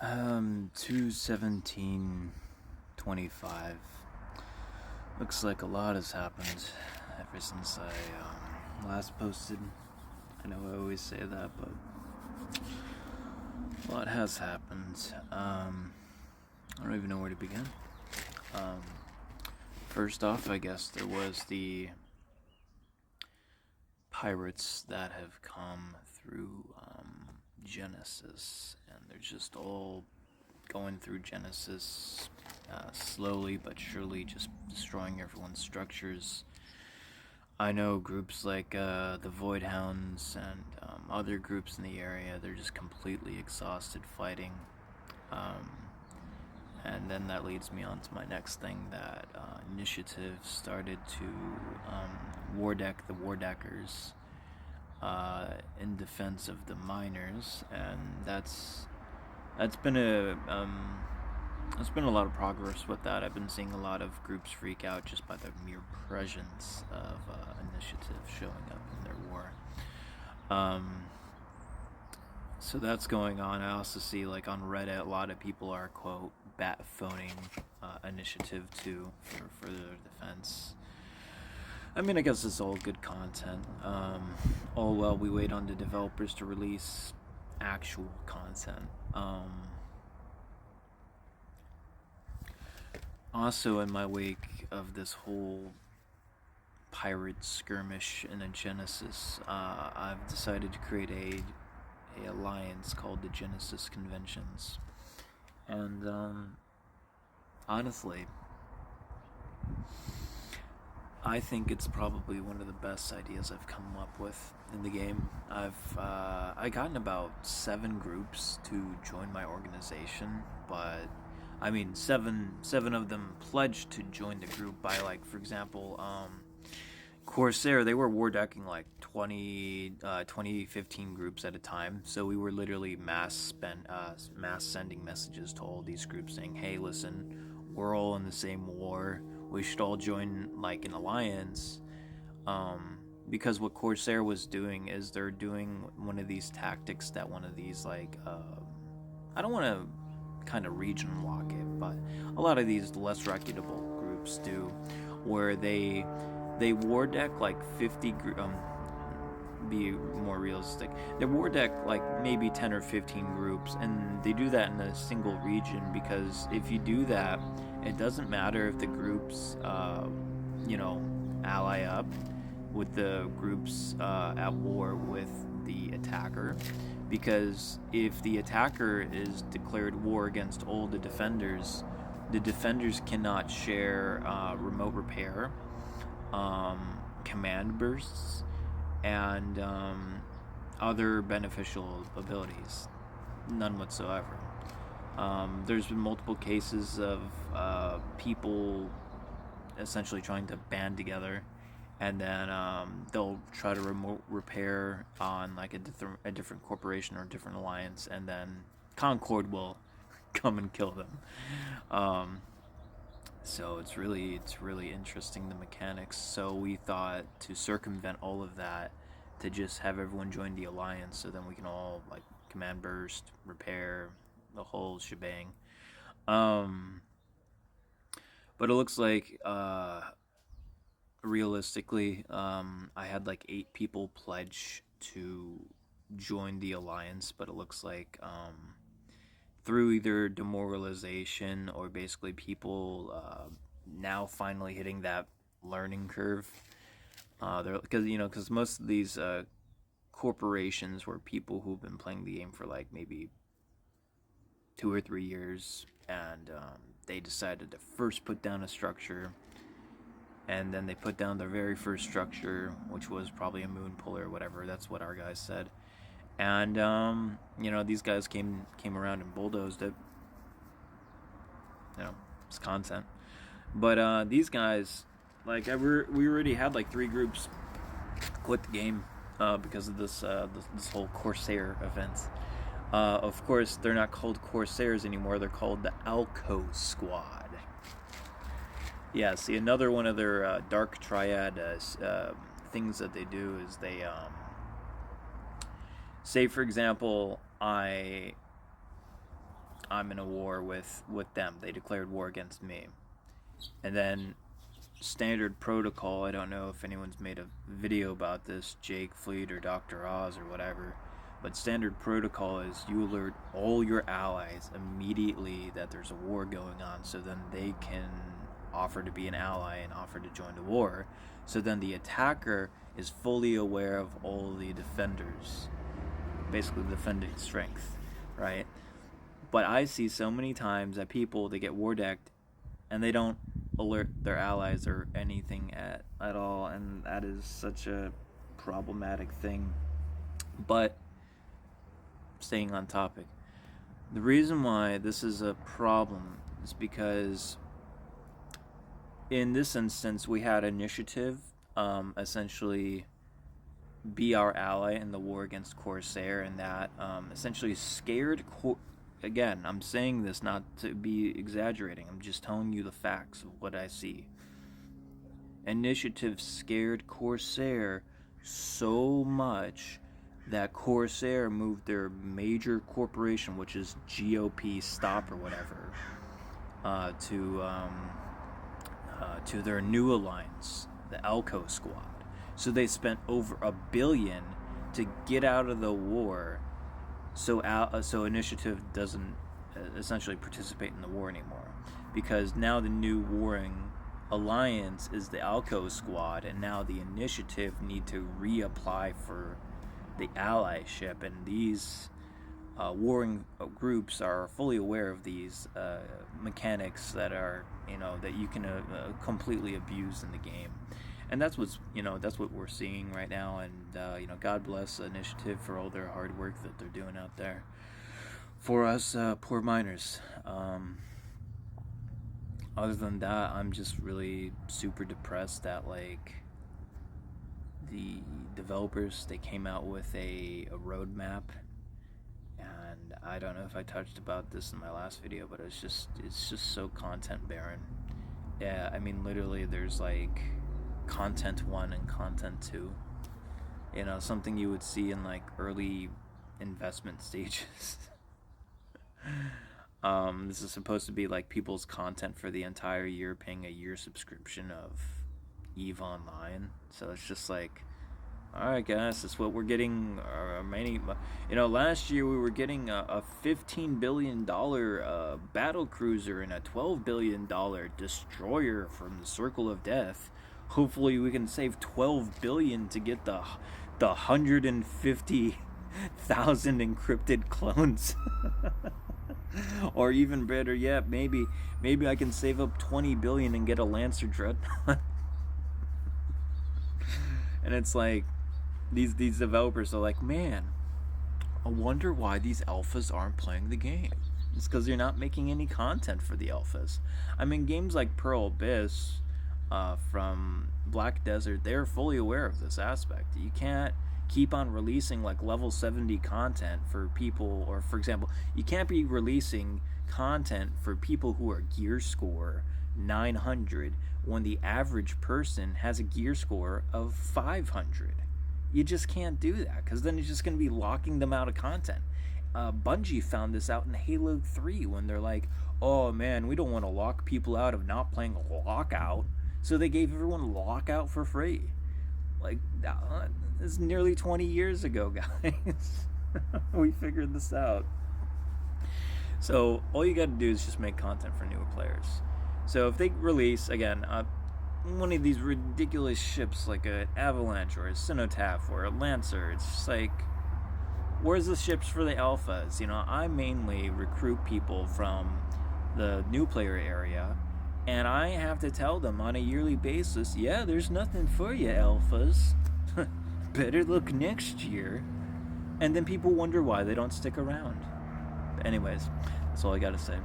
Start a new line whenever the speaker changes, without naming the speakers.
2/17/25. Looks like a lot has happened ever since I last posted. I know I always say that, but a lot has happened. I don't even know where to begin. Um, First off, I guess there was the pirates that have come through Genesis, and they're just all going through Genesis slowly but surely, just destroying everyone's structures. I know groups like the Void Hounds and other groups in the area, they're just completely exhausted fighting. Um, and then that leads me on to my next thing, that Initiative started to war deck the War Deckers in defense of the miners, and that's been there's been a lot of progress with that. I've been seeing a lot of groups freak out just by the mere presence of Initiative showing up in their war. So that's going on. I also see, like, on Reddit, a lot of people are, quote, bat phoning Initiative too for their defense. I mean, I guess it's all good content. All while we wait on the developers to release actual content. Also, in my wake of this whole pirate skirmish in a Genesis, I've decided to create a alliance called the Genesis Conventions. And honestly, I think it's probably one of the best ideas I've come up with in the game. I gotten about 7 groups to join my organization, but I mean, seven of them pledged to join the group by, like, for example, Corsair. They were war decking like 15 groups at a time, so we were literally mass sending messages to all these groups saying, "Hey, listen, we're all in the same war. We should all join, like, an alliance." Because what Corsair was doing is they're doing one of these tactics that one of these, like, I don't want to kind of region lock it, but a lot of these less reputable groups do, where they war deck like 50 be more realistic. They war deck like maybe 10 or 15 groups, and they do that in a single region, because if you do that, it doesn't matter if the groups ally up with the groups at war with the attacker, because if the attacker is declared war against all the defenders cannot share remote repair, command bursts, and other beneficial abilities. None whatsoever. There's been multiple cases of people essentially trying to band together, and then they'll try to remote repair on, like, a different corporation or a different alliance, and then Concord will come and kill them. So it's really interesting, the mechanics. So we thought to circumvent all of that, to just have everyone join the alliance, so then we can all, like, command burst, repair, the whole shebang. But it looks like realistically, I had like 8 people pledge to join the alliance, but it looks like through either demoralization or basically people now finally hitting that learning curve. Because most of these corporations were people who've been playing the game for like maybe 2 or 3 years, and they decided to first put down a structure, and then they put down their very first structure, which was probably a moon puller or whatever. That's what our guys said. And these guys came around and bulldozed it. It's content. But these guys, like, we already had like 3 groups quit the game because of this whole Corsair event. Of course, they're not called Corsairs anymore. They're called the Alco Squad. Yeah, see, another one of their Dark Triad things that they do is they say, for example, I I'm in a war with them. They declared war against me. And then standard protocol, I don't know if anyone's made a video about this, Jake Fleet or Dr. Oz or whatever, but standard protocol is you alert all your allies immediately that there's a war going on, so then they can offer to be an ally and offer to join the war. So then the attacker is fully aware of all the defenders, basically defending strength, right? But I see so many times that people, they get war decked and they don't alert their allies or anything at all, and that is such a problematic thing. But staying on topic, the reason why this is a problem is because in this instance we had initiative essentially be our ally in the war against Corsair, and that essentially scared again, I'm saying this not to be exaggerating, I'm just telling you the facts of what I see. Initiative scared Corsair so much that Corsair moved their major corporation, which is GOP Stop or whatever, to their new alliance, the Alco Squad. So they spent over $1 billion to get out of the war, so Initiative doesn't essentially participate in the war anymore, because now the new warring alliance is the Alco Squad, and now the Initiative need to reapply for the allyship, and these warring groups are fully aware of these mechanics that are, that you can completely abuse in the game. And that's what we're seeing right now, and God bless Initiative for all their hard work that they're doing out there for us poor miners. Other than that, I'm just really super depressed that the developers, they came out with a roadmap, and I don't know if I touched about this in my last video, but it's just so content barren. Yeah, I mean, literally there's content 1 and content 2, something you would see in early investment stages. This is supposed to be people's content for the entire year, paying a year subscription of EVE Online. So it's just alright guys, that's what we're getting. Last year we were getting a $15 billion battle cruiser and a $12 billion destroyer from the Circle of Death. Hopefully we can save $12 billion to get the 150,000 encrypted clones. Or even better yet, maybe I can save up $20 billion and get a Lancer Dreadnought. And it's these developers are man, I wonder why these alphas aren't playing the game. It's because you're not making any content for the alphas. I mean, games like Pearl Abyss from Black Desert, they're fully aware of this aspect. You can't keep on releasing level 70 content for people, or for example, you can't be releasing content for people who are gear score 900 when the average person has a gear score of 500. You just can't do that, because then it's just going to be locking them out of content. Bungie found this out in Halo 3 when they're oh man, we don't want to lock people out of not playing Lockout, so they gave everyone Lockout for free. This is nearly 20 years ago, guys. We figured this out. So all you gotta do is just make content for newer players. So if they release, again, one of these ridiculous ships like an Avalanche or a Cenotaph or a Lancer, it's just where's the ships for the alphas? I mainly recruit people from the new player area, and I have to tell them on a yearly basis, yeah, there's nothing for you, alphas. Better look next year. And then people wonder why they don't stick around. But anyways, that's all I gotta say.